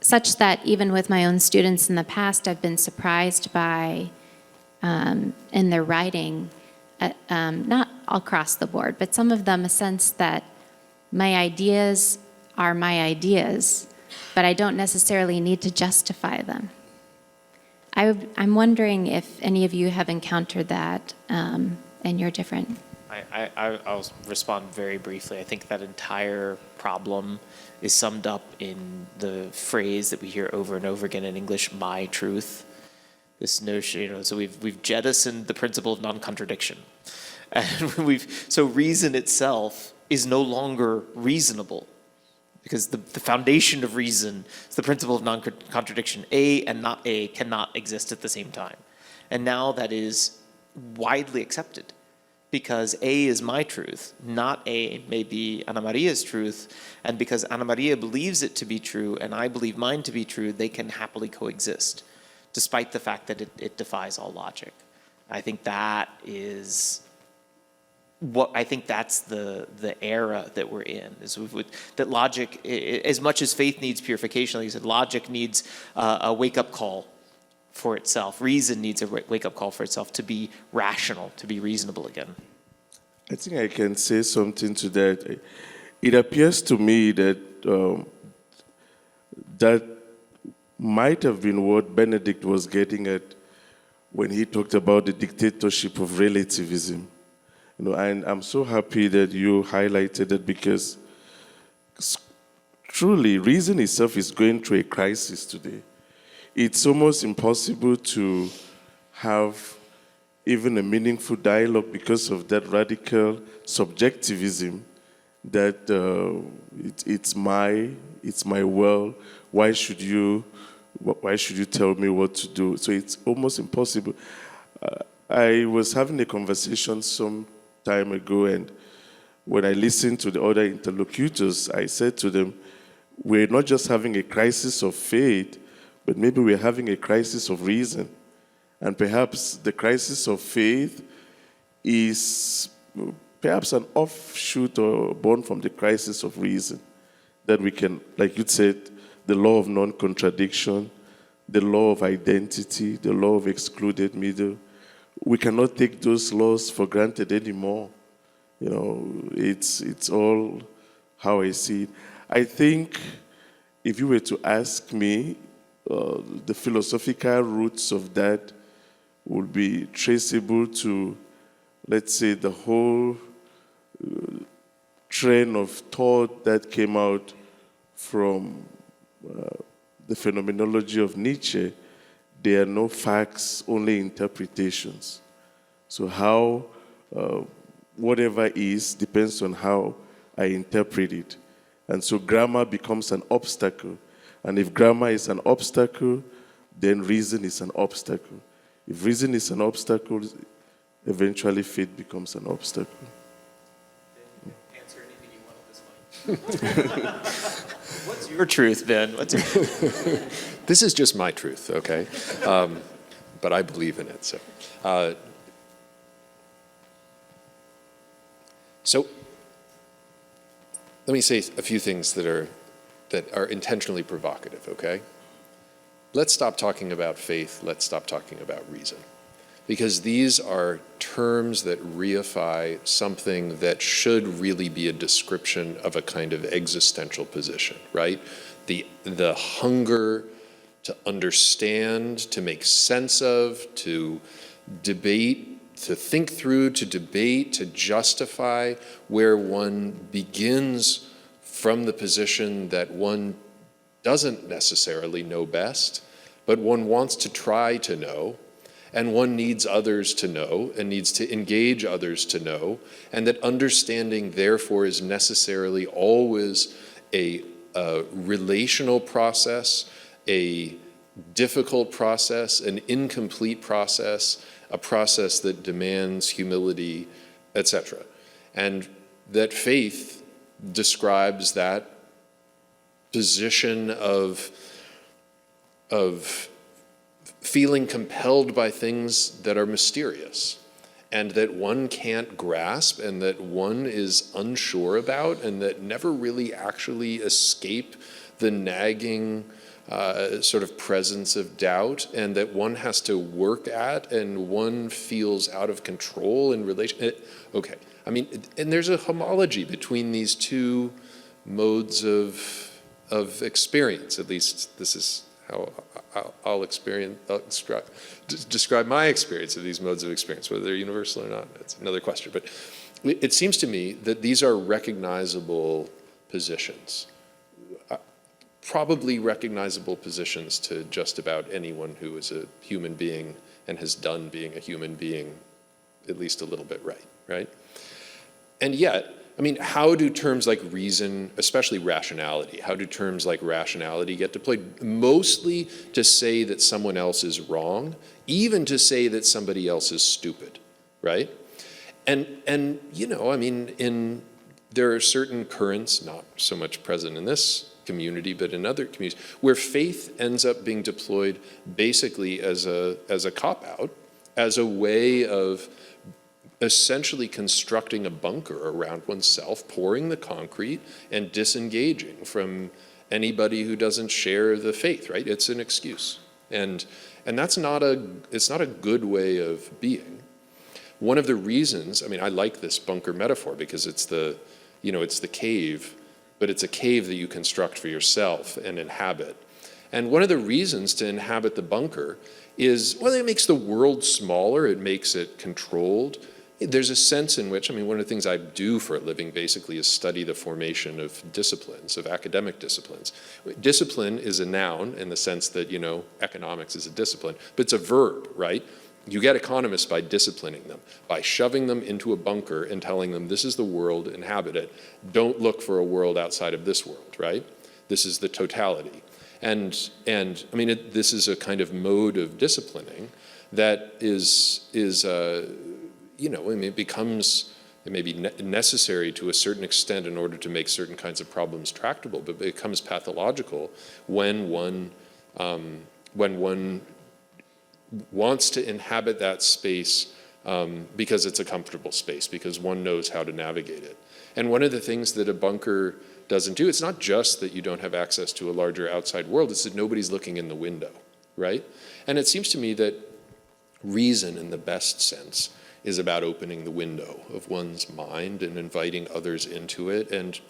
such that even with my own students in the past, I've been surprised by, in their writing, not across the board, but some of them, a sense that my ideas are my ideas, but I don't necessarily need to justify them. I'm wondering if any of you have encountered that in your different. I'll respond very briefly. I think that entire problem is summed up in the phrase that we hear over and over again in English, my truth. This notion, so we've jettisoned the principle of non-contradiction. And so reason itself is no longer reasonable, because the foundation of reason is the principle of non-contradiction. A and not A cannot exist at the same time. And now that is widely accepted, because A is my truth, not A may be Ana Maria's truth, and because Ana Maria believes it to be true and I believe mine to be true, they can happily coexist, despite the fact that it defies all logic. I think that is that's the era that we're in, is that logic, as much as faith needs purification, like you said, logic needs a wake-up call for itself. Reason needs a wake-up call for itself to be rational, to be reasonable again. I think I can say something to that. It appears to me that that might have been what Benedict was getting at when he talked about the dictatorship of relativism. And I'm so happy that you highlighted it, because truly, reason itself is going through a crisis today. It's almost impossible to have even a meaningful dialogue because of that radical subjectivism that it's my world. Why should you tell me what to do? So it's almost impossible. I was having a conversation some time ago, and when I listened to the other interlocutors, I said to them, we're not just having a crisis of faith, but maybe we're having a crisis of reason. And perhaps the crisis of faith is perhaps an offshoot or born from the crisis of reason. That we can, like you said, the law of non-contradiction, the law of identity, the law of excluded middle. We cannot take those laws for granted anymore. It's all how I see it. I think if you were to ask me, the philosophical roots of that would be traceable to, let's say, the whole train of thought that came out from the phenomenology of Nietzsche. There are no facts, only interpretations. So how whatever is depends on how I interpret it. And so grammar becomes an obstacle. And if grammar is an obstacle, then reason is an obstacle. If reason is an obstacle, eventually faith becomes an obstacle. Answer anything you want at this point. What's your truth, Ben? What's your truth? This is just my truth, okay? But I believe in it. So let me say a few things that are intentionally provocative, okay? Let's stop talking about faith. Let's stop talking about reason. Because these are terms that reify something that should really be a description of a kind of existential position, right? The hunger to understand, to make sense of, to debate, to think through, to debate, to justify, where one begins from the position that one doesn't necessarily know best, but one wants to try to know, and one needs others to know and needs to engage others to know, and that understanding therefore is necessarily always a relational process, a difficult process, an incomplete process, a process that demands humility, etc. And that faith describes that position of feeling compelled by things that are mysterious and that one can't grasp and that one is unsure about and that never really actually escape the nagging sort of presence of doubt, and that one has to work at and one feels out of control in relation. Okay, I mean, and there's a homology between these two modes of experience. At least this is how I'll describe my experience of these modes of experience. Whether they're universal or not, it's another question. But it seems to me that these are recognizable positions, probably recognizable positions to just about anyone who is a human being and has done being a human being at least a little bit right? And yet, I mean, how do terms like reason, especially rationality, how do terms like rationality get deployed? Mostly to say that someone else is wrong, even to say that somebody else is stupid, right? And you know, I mean, there are certain currents, not so much present in this community, but in other communities, where faith ends up being deployed basically as a cop-out, as a way of essentially constructing a bunker around oneself, pouring the concrete and disengaging from anybody who doesn't share the faith, right? It's an excuse. And that's it's not a good way of being. One of the reasons, I mean, I like this bunker metaphor because it's the cave, but it's a cave that you construct for yourself and inhabit. And one of the reasons to inhabit the bunker is, well, it makes the world smaller, it makes it controlled. There's a sense in which, I mean, one of the things I do for a living basically is study the formation of disciplines, of academic disciplines. Discipline is a noun in the sense that, you know, economics is a discipline, but it's a verb, right? You get economists by disciplining them, by shoving them into a bunker and telling them this is the world, inhabit it. Don't look for a world outside of this world, right? This is the totality. And I mean, this is a kind of mode of disciplining that is you know, I mean, it may be necessary to a certain extent in order to make certain kinds of problems tractable, but it becomes pathological when one wants to inhabit that space because it's a comfortable space, because one knows how to navigate it. And one of the things that a bunker doesn't do, it's not just that you don't have access to a larger outside world, it's that nobody's looking in the window, right? And it seems to me that reason in the best sense is about opening the window of one's mind and inviting others into it and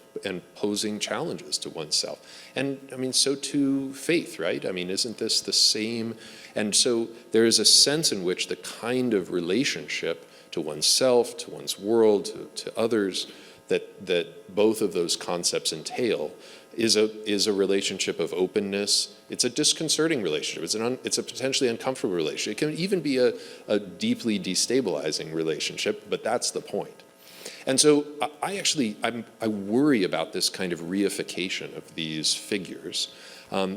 posing challenges to oneself. And I mean, so too faith, right? I mean, isn't this the same? And so there is a sense in which the kind of relationship to oneself, to one's world, to others, that both of those concepts entail is a relationship of openness. It's a disconcerting relationship. It's a potentially uncomfortable relationship. It can even be a deeply destabilizing relationship, but that's the point. And so I worry about this kind of reification of these figures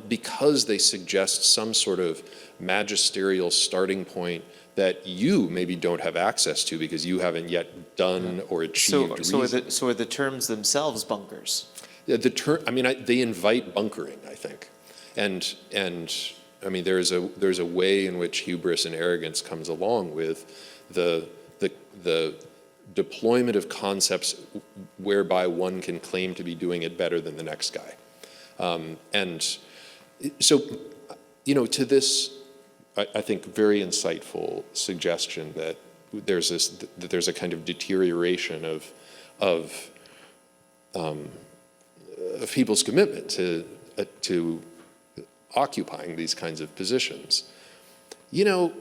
because they suggest some sort of magisterial starting point that you maybe don't have access to because you haven't yet done or achieved reason. So are the terms themselves bunkers? They invite bunkering, I think, and I mean there's a way in which hubris and arrogance comes along with the deployment of concepts whereby one can claim to be doing it better than the next guy, and so you know, to this I think very insightful suggestion that there's a kind of deterioration of people's commitment to occupying these kinds of positions. You know,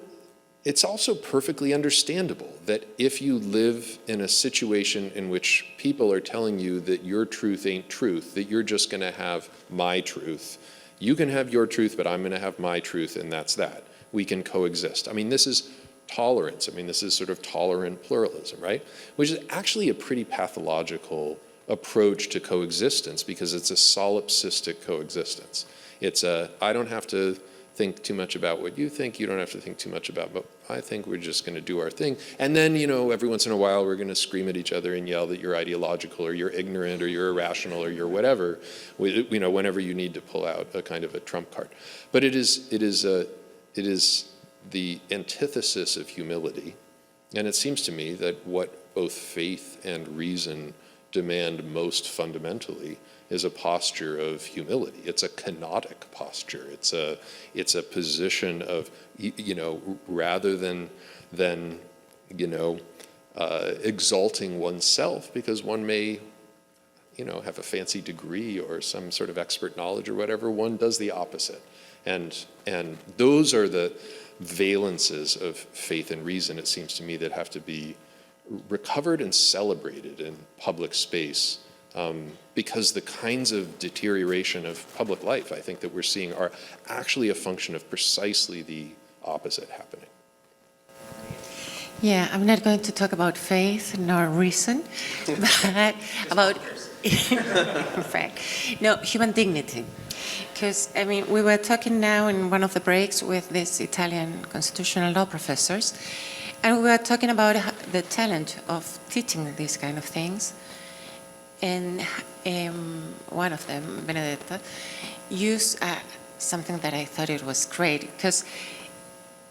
it's also perfectly understandable that if you live in a situation in which people are telling you that your truth ain't truth, that you're just going to have my truth, you can have your truth, but I'm going to have my truth, and that's that. We can coexist. I mean, this is tolerance. I mean, this is sort of tolerant pluralism, right? Which is actually a pretty pathological approach to coexistence, because it's a solipsistic coexistence. It's a, I don't have to think too much about what you think, you don't have to think too much about what I think, we're just going to do our thing. And then, you know, every once in a while we're going to scream at each other and yell that you're ideological or you're ignorant or you're irrational or you're whatever, you know, whenever you need to pull out a kind of a trump card. But it is the antithesis of humility. And it seems to me that what both faith and reason demand most fundamentally is a posture of humility. It's a kenotic posture. It's a position of, you know, rather than you know, exalting oneself because one may, you know, have a fancy degree or some sort of expert knowledge or whatever, one does the opposite. And those are the valences of faith and reason, it seems to me, that have to be recovered and celebrated in public space, because the kinds of deterioration of public life, I think, that we're seeing are actually a function of precisely the opposite happening. Yeah, I'm not going to talk about faith nor reason, but about, in fact, no, human dignity. Because, I mean, we were talking now in one of the breaks with these Italian constitutional law professors, and we were talking about the challenge of teaching these kind of things. And one of them, Benedict, used something that I thought it was great, because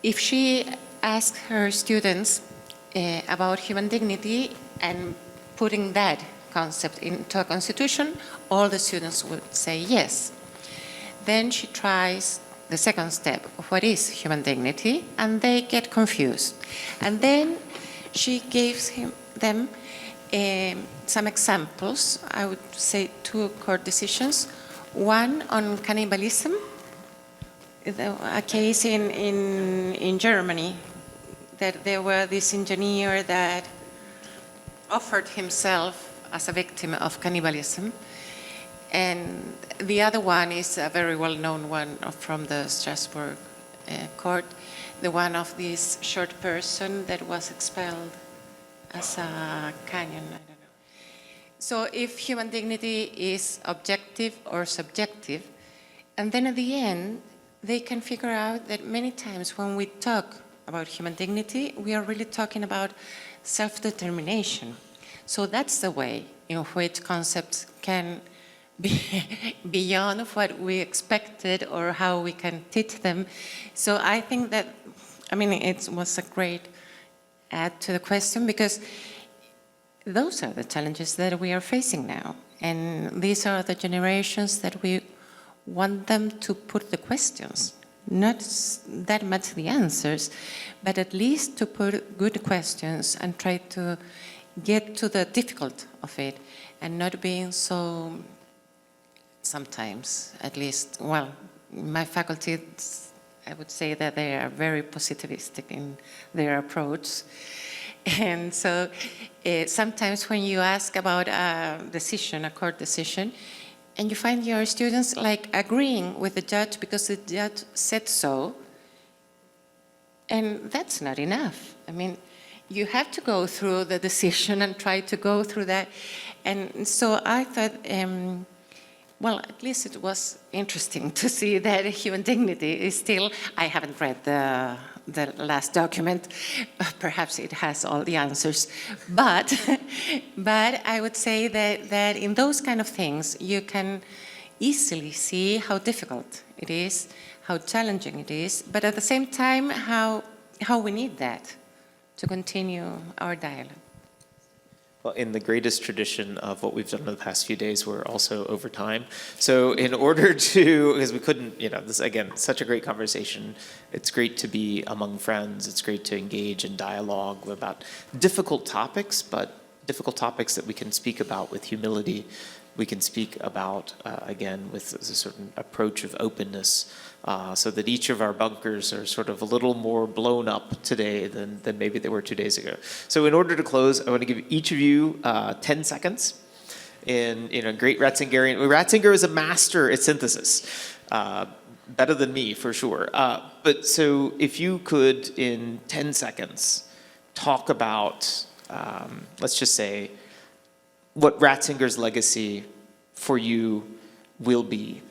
if she asked her students about human dignity and putting that concept into a constitution, all the students would say yes. Then she tries the second step, what is human dignity, and they get confused. And then she gives them some examples, I would say 2 court decisions. One on cannibalism, a case in Germany, that there were this engineer that offered himself as a victim of cannibalism. And the other one is a very well-known one from the Strasbourg court, the one of this short person that was expelled as a canyon, I don't know. So if human dignity is objective or subjective, and then at the end, they can figure out that many times when we talk about human dignity, we are really talking about self-determination. So that's the way in which concepts can be beyond what we expected or how we can teach them. So I think that, I mean, it was a great add to the question, because those are the challenges that we are facing now. And these are the generations that we want them to put the questions, not that much the answers, but at least to put good questions and try to get to the difficult of it, and not being so, sometimes, at least, well, my faculty, I would say that they are very positivistic in their approach. And so sometimes when you ask about a decision, a court decision, and you find your students like agreeing with the judge because the judge said so, and that's not enough. I mean, you have to go through the decision and try to go through that. And so I thought, well, at least it was interesting to see that human dignity is still, I haven't read the last document, perhaps it has all the answers, but I would say that in those kind of things, you can easily see how difficult it is, how challenging it is, but at the same time, how we need that to continue our dialogue. Well, in the greatest tradition of what we've done in the past few days, we're also over time. So in order to, because we couldn't, you know, this, again, such a great conversation. It's great to be among friends. It's great to engage in dialogue about difficult topics, but difficult topics that we can speak about with humility. we can speak about, again, with a certain approach of openness, so that each of our bunkers are sort of a little more blown up today than maybe they were 2 days ago. So in order to close, I want to give each of you 10 seconds in great Ratzingerian. Ratzinger is a master at synthesis, better than me for sure. But so if you could, in 10 seconds, talk about, let's just say, what Ratzinger's legacy for you will be.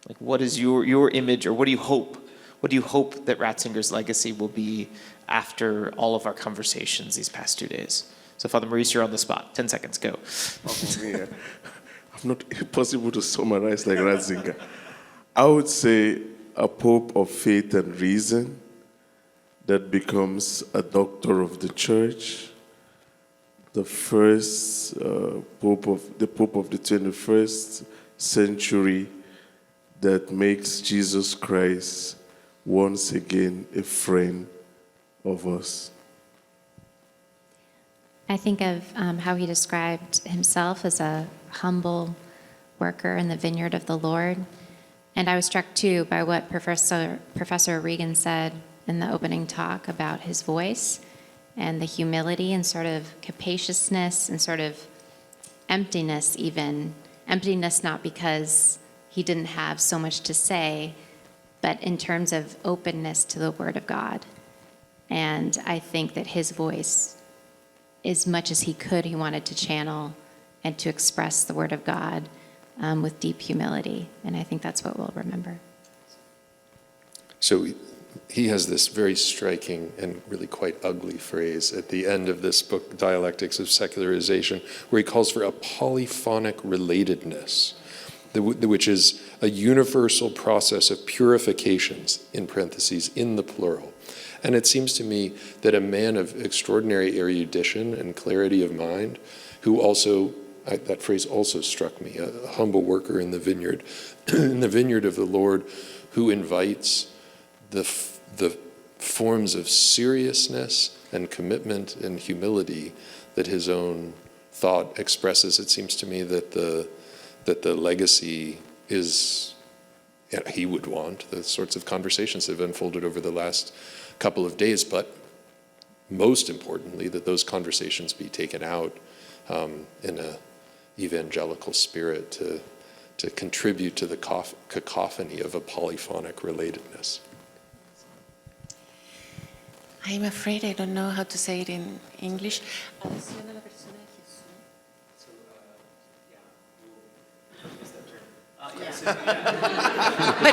Like, what is your image, or what do you hope? What do you hope that Ratzinger's legacy will be after all of our conversations these past 2 days? So, Father Maurice, you're on the spot. 10 seconds, go. I'm not possible to summarize like Ratzinger. I would say a pope of faith and reason that becomes a doctor of the church, the first pope of the 21st century that makes Jesus Christ once again a friend of us. I think of how he described himself as a humble worker in the vineyard of the Lord. And I was struck, too, by what Professor Regan said in the opening talk about his voice and the humility and sort of capaciousness and sort of emptiness even. Emptiness not because he didn't have so much to say, but in terms of openness to the Word of God. And I think that his voice, as much as he could, he wanted to channel and to express the Word of God with deep humility. And I think that's what we'll remember. So he has this very striking and really quite ugly phrase at the end of this book, Dialectics of Secularization, where he calls for a polyphonic relatedness, which is a universal process of purifications, in parentheses, in the plural. And it seems to me that a man of extraordinary erudition and clarity of mind, who also, that phrase also struck me, a humble worker in the vineyard, in the vineyard of the Lord, who invites the forms of seriousness and commitment and humility that his own thought expresses. It seems to me that the legacy is, he would want the sorts of conversations that have unfolded over the last couple of days, but most importantly, that those conversations be taken out in an evangelical spirit to contribute to the cacophony of a polyphonic relatedness. I'm afraid I don't know how to say it in English. But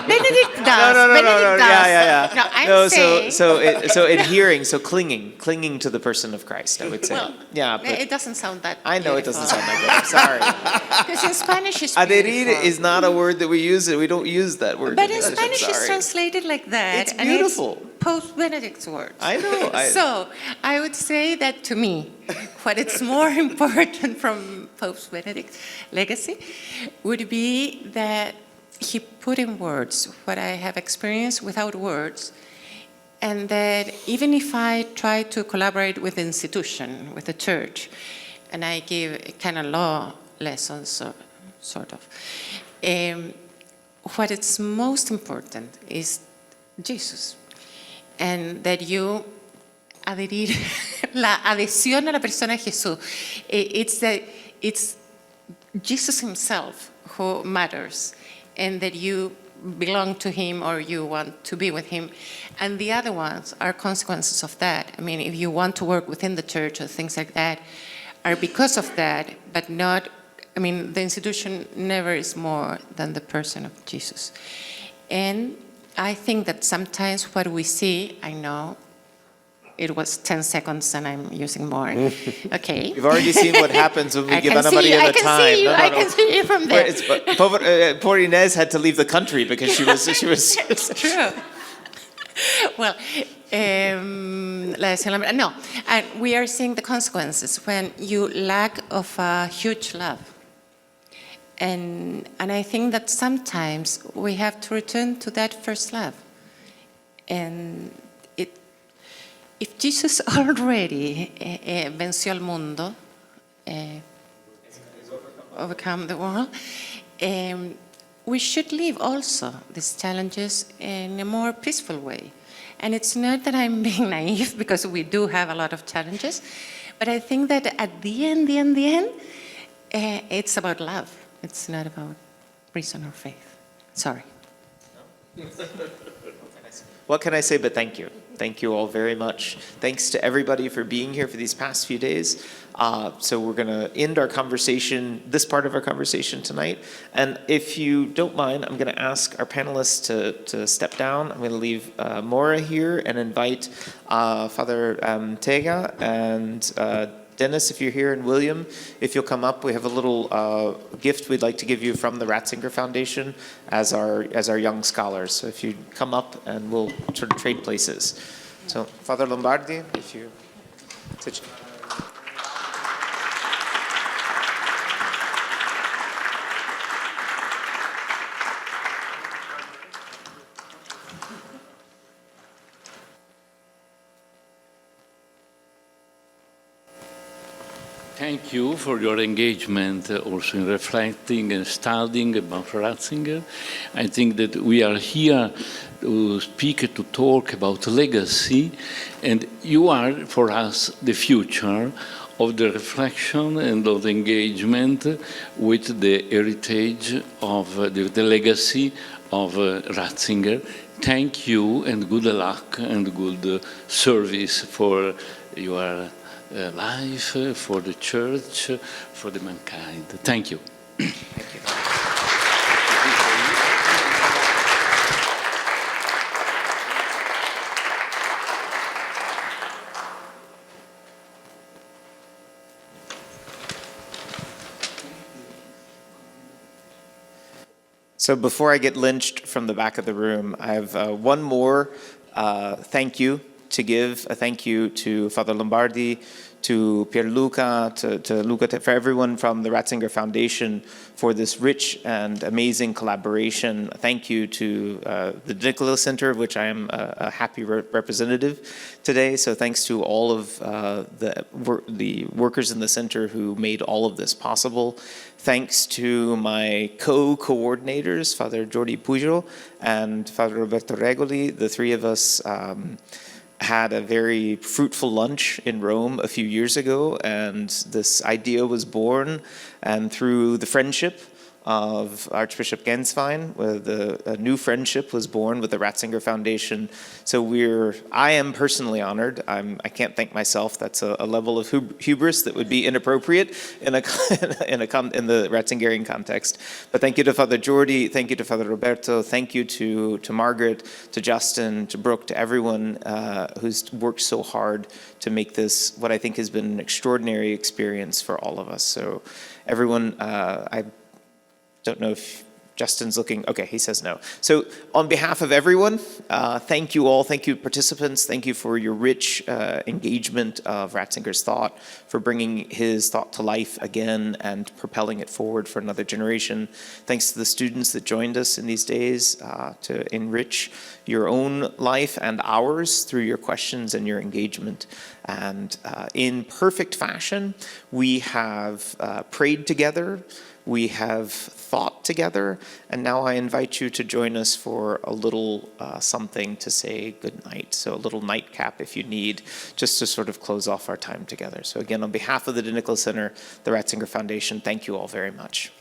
Benedict does. No. Benedict does. Yeah. No, I'm saying. So adhering, so clinging to the person of Christ, I would say. Well, yeah, but it doesn't sound that I know it beautiful. doesn't sound like that. I'm sorry. Because in Spanish it's Adherir beautiful. is not a word that we use. We don't use that word. But in English, I'm Spanish it's sorry. translated like that. It's and beautiful. It's post-Benedict's words. I know. So I would say that to me, what is more important from Pope Benedict's legacy would be that he put in words what I have experienced without words, and that even if I try to collaborate with the institution, with the church, and I give kind of law lessons, sort of, what is most important is Jesus, and that you adherir, la adhesión a la persona de Jesús. It's Jesus himself who matters, and that you belong to him or you want to be with him. And the other ones are consequences of that. I mean, if you want to work within the church or things like that, are because of that, but not, I mean, the institution never is more than the person of Jesus. And I think that sometimes what we see, I know, it was 10 seconds and I'm using more. Okay. You've already seen what happens when we give Ana Maria the time. I can see you from there. Poor Inez had to leave the country because she was. It's true. Well, no, and we are seeing the consequences when you lack of a huge love. And I think that sometimes we have to return to that first love. And if Jesus already venció al mundo, overcome the world. We should live also these challenges in a more peaceful way. And it's not that I'm being naive, because we do have a lot of challenges, but I think that at the end, it's about love. It's not about reason or faith. Sorry. What can I say but thank you? Thank you all very much. Thanks to everybody for being here for these past few days. So we're going to end our conversation, this part of our conversation tonight. And if you don't mind, I'm going to ask our panelists to step down. I'm going to leave Maura here and invite Father Tega and Dennis, if you're here, and William, if you'll come up. We have a little gift we'd like to give you from the Ratzinger Foundation as our young scholars. So if you come up, and we'll sort of trade places. So Father Lombardi, if you sit. Thank you for your engagement also in reflecting and studying about Ratzinger. I think that we are here to speak, to talk about legacy, and you are, for us, the future of the reflection and of the engagement with the heritage of the legacy of Ratzinger. Thank you, and good luck and good service for your life, for the church, for the mankind. Thank you. Thank you. So before I get lynched from the back of the room, I have one more thank you to give. A thank you to Father Lombardi, to Pierluca, to Luca, for everyone from the Ratzinger Foundation for this rich and amazing collaboration. Thank you to the Nicola Center, of which I am a happy representative today. So thanks to all of the workers in the center who made all of this possible. Thanks to my co-coordinators, Father Jordi Pujo and Father Roberto Regoli. The three of us had a very fruitful lunch in Rome a few years ago, and this idea was born, and through the friendship of Archbishop Genswein, where a new friendship was born with the Ratzinger Foundation. So I am personally honored. I can't thank myself. That's a level of hubris that would be inappropriate in the Ratzingerian context. But thank you to Father Jordi, thank you to Father Roberto, thank you to Margaret, to Justin, to Brooke, to everyone who's worked so hard to make this what I think has been an extraordinary experience for all of us. So everyone, I don't know if Justin's looking. Okay, he says no. So on behalf of everyone, thank you all. Thank you, participants. Thank you for your rich engagement of Ratzinger's thought, for bringing his thought to life again and propelling it forward for another generation. Thanks to the students that joined us in these days to enrich your own life and ours through your questions and your engagement. And in perfect fashion, we have prayed together. We have thought together, and now I invite you to join us for a little something to say goodnight. So a little nightcap if you need, just to sort of close off our time together. So again, on behalf of the De Nicola Center, the Ratzinger Foundation, thank you all very much.